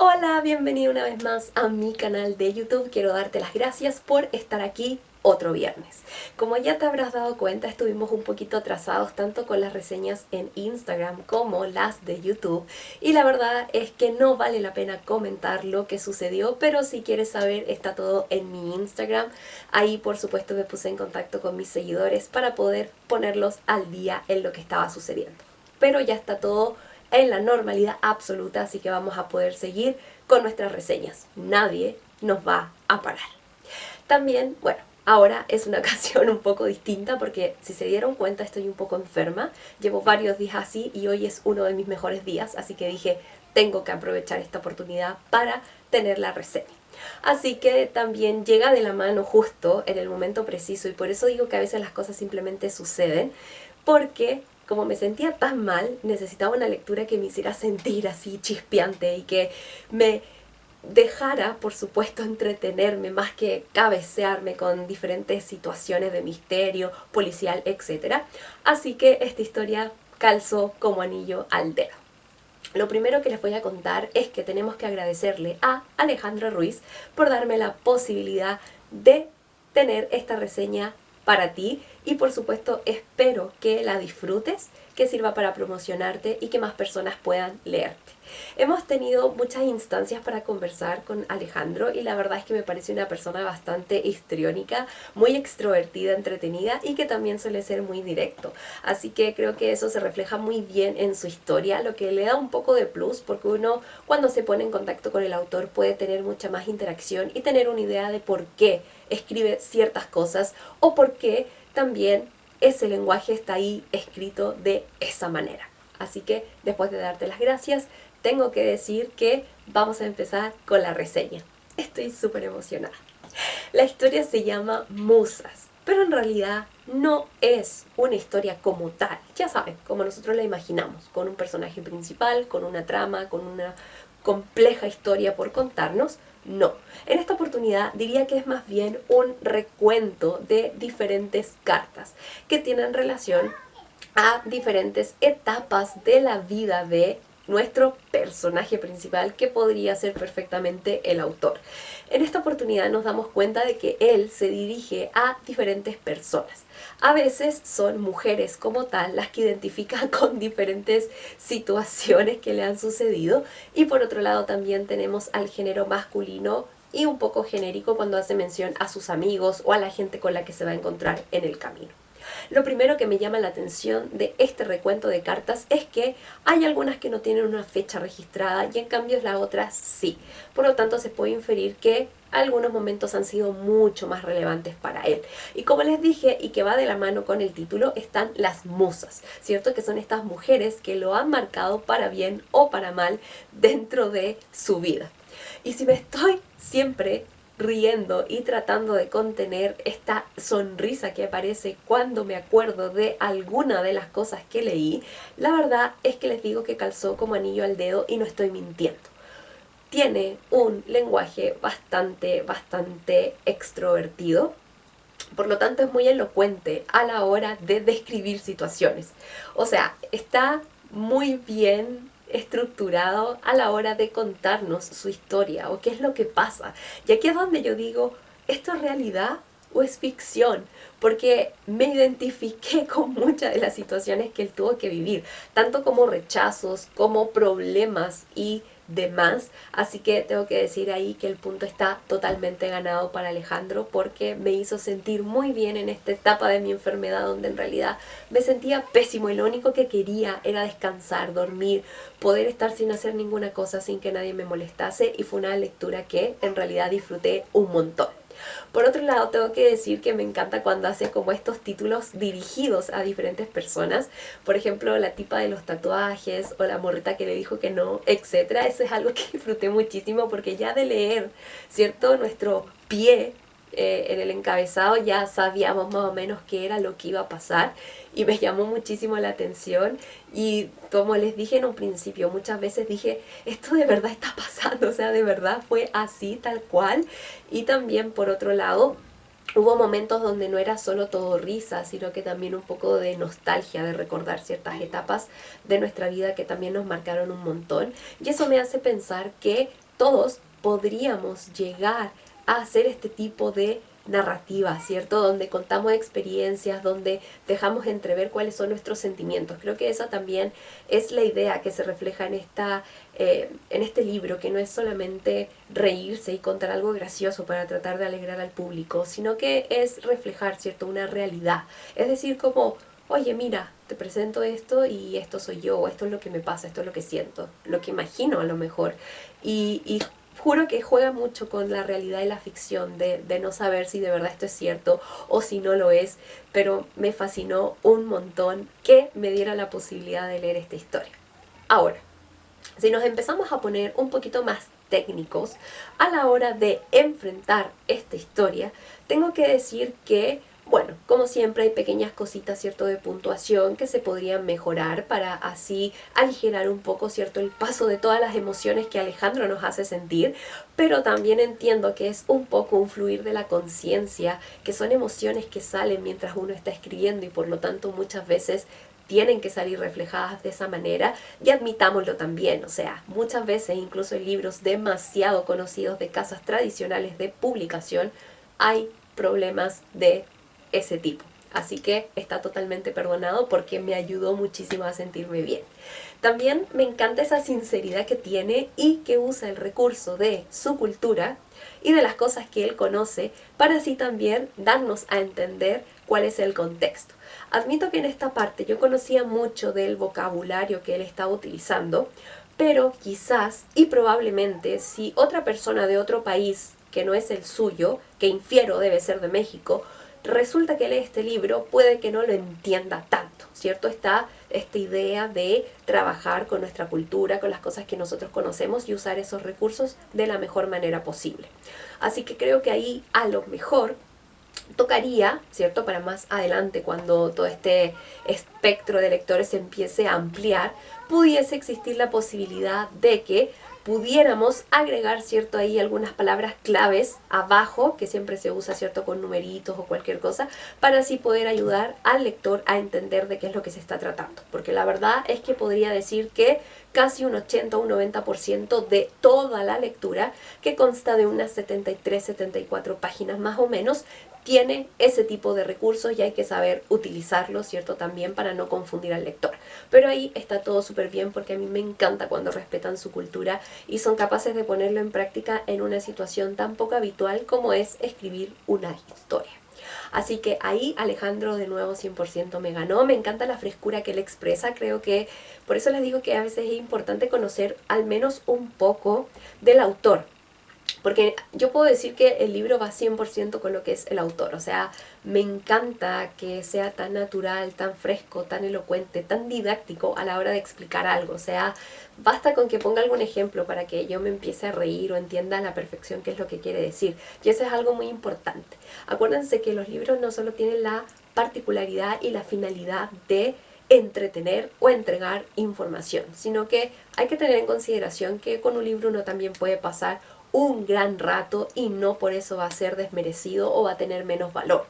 Hola, bienvenido una vez más a mi canal de YouTube. Quiero darte las gracias por estar aquí otro viernes. Como ya te habrás dado cuenta, estuvimos un poquito atrasados tanto con las reseñas en Instagram como las de YouTube. Y la verdad es que no vale la pena comentar lo que sucedió, pero si quieres saber está todo en mi Instagram. Ahí por supuesto me puse en contacto con mis seguidores para poder ponerlos al día en lo que estaba sucediendo. Pero ya está todo en la normalidad absoluta, así que vamos a poder seguir con nuestras reseñas. Nadie nos va a parar. También, bueno, ahora es una ocasión un poco distinta porque si se dieron cuenta estoy un poco enferma. Llevo varios días así y hoy es uno de mis mejores días, así que dije, tengo que aprovechar esta oportunidad para tener la reseña. Así que también llega de la mano justo en el momento preciso y por eso digo que a veces las cosas simplemente suceden, porque como me sentía tan mal, necesitaba una lectura que me hiciera sentir así chispeante y que me dejara, por supuesto, entretenerme más que cabecearme con diferentes situaciones de misterio, policial, etc. Así que esta historia calzó como anillo al dedo. Lo primero que les voy a contar es que tenemos que agradecerle a Alejandro Ruiz por darme la posibilidad de tener esta reseña para ti y por supuesto espero que la disfrutes, que sirva para promocionarte y que más personas puedan leerte. Hemos tenido muchas instancias para conversar con Alejandro y la verdad es que me parece una persona bastante histriónica, muy extrovertida, entretenida y que también suele ser muy directo. Así que creo que eso se refleja muy bien en su historia, lo que le da un poco de plus porque uno cuando se pone en contacto con el autor puede tener mucha más interacción y tener una idea de por qué escribe ciertas cosas o por qué también ese lenguaje está ahí escrito de esa manera. Así que después de darte las gracias, tengo que decir que vamos a empezar con la reseña. Estoy súper emocionada. La historia se llama Musas, pero en realidad no es una historia como tal. Ya saben, como nosotros la imaginamos, con un personaje principal, con una trama, con una compleja historia por contarnos. No, en esta oportunidad diría que es más bien un recuento de diferentes cartas que tienen relación a diferentes etapas de la vida de nuestro personaje principal, que podría ser perfectamente el autor. En esta oportunidad nos damos cuenta de que él se dirige a diferentes personas. A veces son mujeres como tal las que identifican con diferentes situaciones que le han sucedido y por otro lado también tenemos al género masculino y un poco genérico cuando hace mención a sus amigos o a la gente con la que se va a encontrar en el camino. Lo primero que me llama la atención de este recuento de cartas es que hay algunas que no tienen una fecha registrada y en cambio las otras sí. Por lo tanto se puede inferir que algunos momentos han sido mucho más relevantes para él. Y como les dije, y que va de la mano con el título, están las musas, ¿cierto? Que son estas mujeres que lo han marcado para bien o para mal dentro de su vida. Y si me estoy siempre riendo y tratando de contener esta sonrisa que aparece cuando me acuerdo de alguna de las cosas que leí, la verdad es que les digo que calzó como anillo al dedo y no estoy mintiendo. Tiene un lenguaje bastante extrovertido, por lo tanto es muy elocuente a la hora de describir situaciones. O sea, está muy bien estructurado a la hora de contarnos su historia o qué es lo que pasa. Y aquí es donde yo digo, ¿esto es realidad o es ficción? Porque me identifiqué con muchas de las situaciones que él tuvo que vivir, tanto como rechazos, como problemas y demás. Así que tengo que decir ahí que el punto está totalmente ganado para Alejandro porque me hizo sentir muy bien en esta etapa de mi enfermedad donde en realidad me sentía pésimo y lo único que quería era descansar, dormir, poder estar sin hacer ninguna cosa, sin que nadie me molestase, y fue una lectura que en realidad disfruté un montón. Por otro lado, tengo que decir que me encanta cuando hace como estos títulos dirigidos a diferentes personas. Por ejemplo, la tipa de los tatuajes o la morrita que le dijo que no, etcétera. Eso es algo que disfruté muchísimo porque ya de leer, ¿cierto? Nuestro pie en el encabezado ya sabíamos más o menos qué era lo que iba a pasar y me llamó muchísimo la atención y como les dije en un principio, muchas veces dije, esto de verdad está pasando, o sea, de verdad fue así, tal cual. Y también por otro lado, hubo momentos donde no era solo todo risa, sino que también un poco de nostalgia, de recordar ciertas etapas de nuestra vida que también nos marcaron un montón. Y eso me hace pensar que todos podríamos llegar a hacer este tipo de narrativa, ¿cierto? Donde contamos experiencias, donde dejamos entrever cuáles son nuestros sentimientos. Creo que esa también es la idea que se refleja en este libro, que no es solamente reírse y contar algo gracioso para tratar de alegrar al público, sino que es reflejar, ¿cierto? Una realidad. Es decir, como, oye, mira, te presento esto y esto soy yo, o esto es lo que me pasa, esto es lo que siento, lo que imagino a lo mejor. Y juro que juega mucho con la realidad y la ficción de no saber si de verdad esto es cierto o si no lo es, pero me fascinó un montón que me diera la posibilidad de leer esta historia. Ahora, si nos empezamos a poner un poquito más técnicos a la hora de enfrentar esta historia, tengo que decir que, bueno, como siempre hay pequeñas cositas, ¿cierto?, de puntuación que se podrían mejorar para así aligerar un poco, ¿cierto?, el paso de todas las emociones que Alejandro nos hace sentir, pero también entiendo que es un poco un fluir de la conciencia, que son emociones que salen mientras uno está escribiendo y por lo tanto muchas veces tienen que salir reflejadas de esa manera, y admitámoslo también, o sea, muchas veces incluso en libros demasiado conocidos de casas tradicionales de publicación hay problemas de ese tipo. Así que está totalmente perdonado porque me ayudó muchísimo a sentirme bien. También me encanta esa sinceridad que tiene y que usa el recurso de su cultura y de las cosas que él conoce para así también darnos a entender cuál es el contexto. Admito que en esta parte yo conocía mucho del vocabulario que él estaba utilizando, pero quizás y probablemente si otra persona de otro país que no es el suyo, que infiero debe ser de México, resulta que lee este libro, puede que no lo entienda tanto, ¿cierto? Está esta idea de trabajar con nuestra cultura, con las cosas que nosotros conocemos y usar esos recursos de la mejor manera posible. Así que creo que ahí a lo mejor tocaría, ¿cierto?, para más adelante, cuando todo este espectro de lectores se empiece a ampliar, pudiese existir la posibilidad de que pudiéramos agregar, ¿cierto?, ahí algunas palabras claves abajo, que siempre se usa, ¿cierto?, con numeritos o cualquier cosa, para así poder ayudar al lector a entender de qué es lo que se está tratando. Porque la verdad es que podría decir que casi un 80 o un 90% de toda la lectura, que consta de unas 73, 74 páginas más o menos, tiene ese tipo de recursos y hay que saber utilizarlos, ¿cierto?, también para no confundir al lector. Pero ahí está todo súper bien porque a mí me encanta cuando respetan su cultura y son capaces de ponerlo en práctica en una situación tan poco habitual como es escribir una historia. Así que ahí Alejandro de nuevo 100% me ganó, me encanta la frescura que él expresa, creo que por eso les digo que a veces es importante conocer al menos un poco del autor. Porque yo puedo decir que el libro va 100% con lo que es el autor, o sea, me encanta que sea tan natural, tan fresco, tan elocuente, tan didáctico a la hora de explicar algo, o sea, basta con que ponga algún ejemplo para que yo me empiece a reír o entienda a la perfección qué es lo que quiere decir, y eso es algo muy importante. Acuérdense que los libros no solo tienen la particularidad y la finalidad de entretener o entregar información, sino que hay que tener en consideración que con un libro uno también puede pasar un gran rato y no por eso va a ser desmerecido o va a tener menos valor.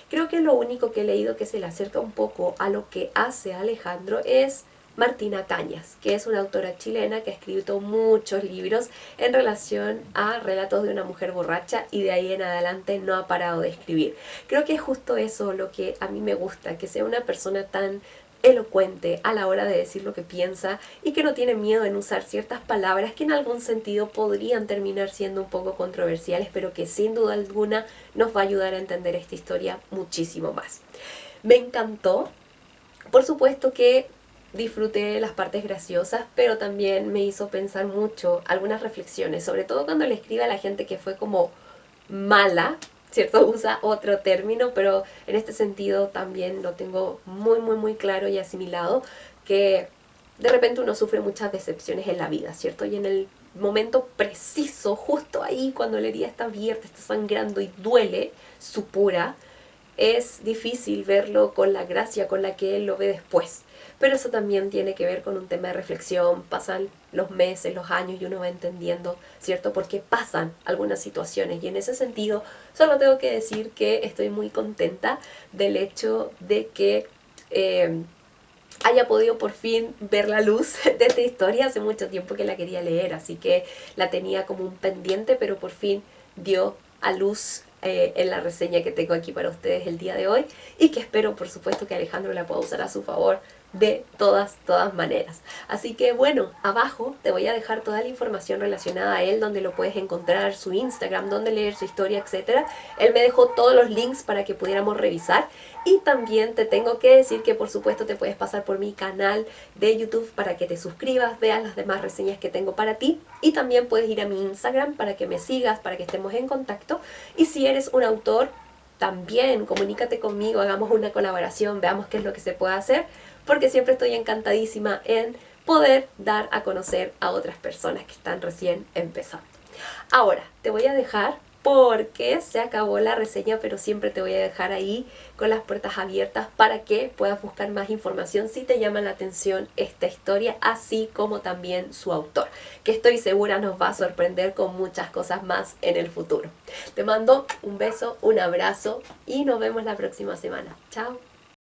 Creo que lo único que he leído que se le acerca un poco a lo que hace Alejandro es Martina Cañas, que es una autora chilena que ha escrito muchos libros en relación a relatos de una mujer borracha y de ahí en adelante no ha parado de escribir. Creo que es justo eso lo que a mí me gusta, que sea una persona tan elocuente a la hora de decir lo que piensa y que no tiene miedo en usar ciertas palabras que en algún sentido podrían terminar siendo un poco controversiales, pero que sin duda alguna nos va a ayudar a entender esta historia muchísimo más. Me encantó, por supuesto que disfruté las partes graciosas, pero también me hizo pensar mucho algunas reflexiones, sobre todo cuando le escribe a la gente que fue como mala, ¿cierto? Usa otro término, pero en este sentido también lo tengo muy, muy, muy claro y asimilado, que de repente uno sufre muchas decepciones en la vida, ¿cierto? Y en el momento preciso, justo ahí, cuando la herida está abierta, está sangrando y duele, supura, es difícil verlo con la gracia con la que él lo ve después. Pero eso también tiene que ver con un tema de reflexión, pasan los meses, los años y uno va entendiendo, ¿cierto? Porque pasan algunas situaciones y en ese sentido solo tengo que decir que estoy muy contenta del hecho de que haya podido por fin ver la luz de esta historia. Hace mucho tiempo que la quería leer, así que la tenía como un pendiente, pero por fin dio a luz en la reseña que tengo aquí para ustedes el día de hoy, y que espero por supuesto que Alejandro la pueda usar a su favor de todas maneras. Así que bueno, abajo te voy a dejar toda la información relacionada a él, donde lo puedes encontrar, su Instagram, donde leer su historia, etcétera. Él me dejó todos los links para que pudiéramos revisar, y también te tengo que decir que por supuesto te puedes pasar por mi canal de YouTube para que te suscribas, veas las demás reseñas que tengo para ti, y también puedes ir a mi Instagram para que me sigas, para que estemos en contacto. Y si eres un autor, también comunícate conmigo, hagamos una colaboración, veamos qué es lo que se puede hacer, porque siempre estoy encantadísima en poder dar a conocer a otras personas que están recién empezando. Ahora, te voy a dejar porque se acabó la reseña, pero siempre te voy a dejar ahí con las puertas abiertas para que puedas buscar más información si te llama la atención esta historia, así como también su autor, que estoy segura nos va a sorprender con muchas cosas más en el futuro. Te mando un beso, un abrazo y nos vemos la próxima semana. Chao.